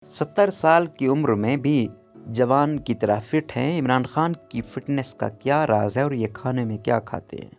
70 साल की उम्र में भी जवान की तरह फिट हैं। इमरान खान की फिटनेस का क्या राज है और ये खाने में क्या खाते हैं?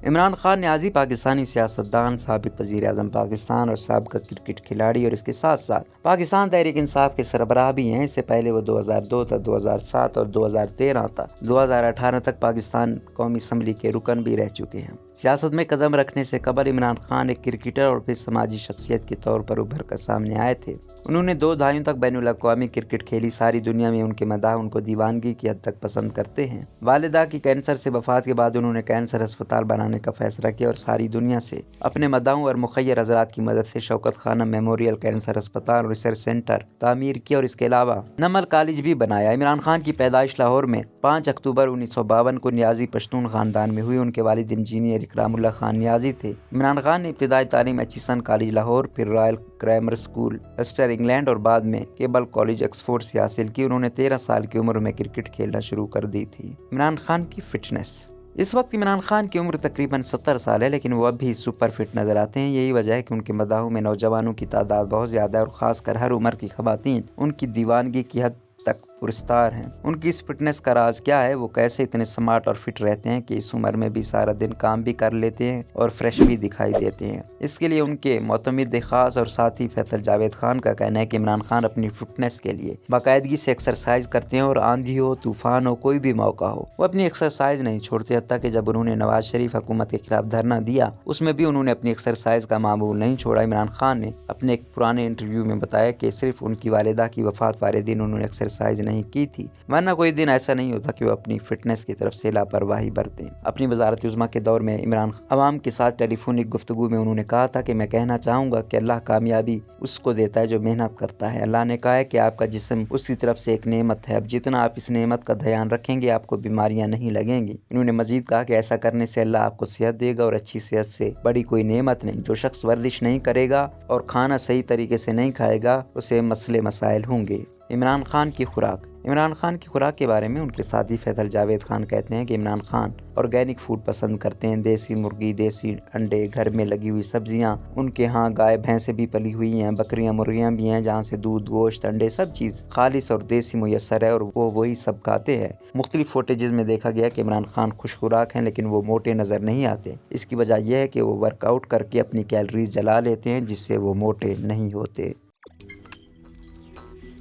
इमरान खान न्याज़ी पाकिस्तानी सियासतदान, साबिक वज़ीर आज़म पाकिस्तान और साबिक़ा क्रिकेट खिलाड़ी और इसके साथ साथ पाकिस्तान तहरीक इंसाफ के सरबराह भी हैं। इससे पहले वो 2002 तक, 2007 और 2013 तक, 2018 तक पाकिस्तान कौमी असम्बली के रुकन भी रह चुके हैं। सियासत में कदम रखने से कबल इमरान खान एक क्रिकेटर और फिर समाजी शख्सियत के तौर पर उभर कर सामने आए थे। उन्होंने 2 दहाइयों तक बैनुल अक़वामी क्रिकेट खेली। सारी दुनिया में उनके मदाह उनको दीवानगी की हद तक पसंद करते हैं। वालिदा की कैंसर से वफ़ात के बाद उन्होंने कैंसर अस्पताल बनाने का फैसला किया और सारी दुनिया से अपने मदाहों और मुखय्यर हज़रात की मदद से शौकत खानम मेमोरियल कैंसर अस्पताल और रिसर्च सेंटर तामीर किया और इसके अलावा नमल कॉलेज भी बनाया। इमरान खान की पैदाइश लाहौर में 5 अक्टूबर 1952 को न्याज़ी पश्तून ख़ानदान में हुई। उनके वालिद इंजीनियर इकरामुल्लाह खान न्याज़ी थे। इमरान खान ने इब्तिदाई तालीम एचिसन कॉलेज लाहौर, फिर Royal Grammar School Leicester England और बाद में केबल कॉलेज ऑक्सफोर्ड से हासिल की। उन्होंने 13 साल की उम्र में क्रिकेट खेलना शुरू कर दी थी। इमरान खान की फिटनेस। इस वक्त इमरान खान की उम्र तकरीबन 70 साल है, लेकिन वो अब भी सुपर फिट नज़र आते हैं। यही वजह है कि उनके मदाहों में नौजवानों की तादाद बहुत ज़्यादा है और ख़ासकर हर उम्र की ख़वातीन उनकी दीवानगी की हद तक पुरस्कार हैं। उनकी इस फिटनेस का राज क्या है? वो कैसे इतने स्मार्ट और फिट रहते हैं कि इस उम्र में भी सारा दिन काम भी कर लेते हैं और फ्रेश भी दिखाई देते हैं? इसके लिए उनके मोतमिद खास और साथी फैसल जावेद खान का कहना है कि इमरान खान अपनी फिटनेस के लिए बाकायदगी से एक्सरसाइज करते हैं और आंधी हो, तूफान हो, कोई भी मौका हो, वो अपनी एक्सरसाइज नहीं छोड़ते। हत्ता कि जब उन्होंने नवाज शरीफ हुकूमत के खिलाफ धरना दिया, उसमें भी उन्होंने अपनी एक्सरसाइज का मामूल नहीं छोड़ा। इमरान खान ने अपने एक पुराने इंटरव्यू में बताया कि सिर्फ उनकी वालिदा की वफात वाले दिन उन्होंने एक्सरसाइज नहीं की थी, वरना कोई दिन ऐसा नहीं होता कि वो अपनी फिटनेस की तरफ से लापरवाही बरतें। अपनी वज़ारत उज़्मा के दौर में इमरान अवाम के साथ टेलीफोनिक गुफ्तगू में उन्होंने कहा था कि मैं कहना चाहूँगा कि अल्लाह कामयाबी उसको देता है जो मेहनत करता है। अल्लाह ने कहा है कि आपका जिस्म उसकी तरफ से एक नेमत है, अब जितना आप इस नेमत का ध्यान रखेंगे आपको बीमारियां नहीं लगेंगी। इन्होंने मजीद कहा कि ऐसा करने से अल्लाह आपको सेहत देगा और अच्छी सेहत से बड़ी कोई नेमत नहीं। जो शख्स वर्जिश नहीं करेगा और खाना सही तरीके से नहीं खाएगा उसे मसले मसाइल होंगे। इमरान खान की खुराक। इमरान खान की खुराक के बारे में उनके साथी फैसल जावेद खान कहते हैं कि इमरान खान ऑर्गेनिक फूड पसंद करते हैं। देसी मुर्गी, देसी अंडे, घर में लगी हुई सब्जियां। उनके यहाँ गाय भैंसें भी पली हुई हैं, बकरियां मुर्गियां भी हैं, जहाँ से दूध, गोश्त, अंडे सब चीज़ खालिस और देसी मुयस्सर है और वो वही सब खाते हैं। मुख्तलिफ फुटेजेस में देखा गया कि इमरान खान खुश खुराक हैं, लेकिन वो मोटे नज़र नहीं आते। इसकी वजह यह है कि वो वर्कआउट करके अपनी कैलोरीज जला लेते हैं, जिससे वो मोटे नहीं होते।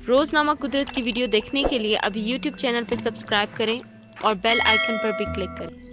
रोज़नामा कुदरत की वीडियो देखने के लिए अभी YouTube चैनल पर सब्सक्राइब करें और बेल आइकन पर भी क्लिक करें।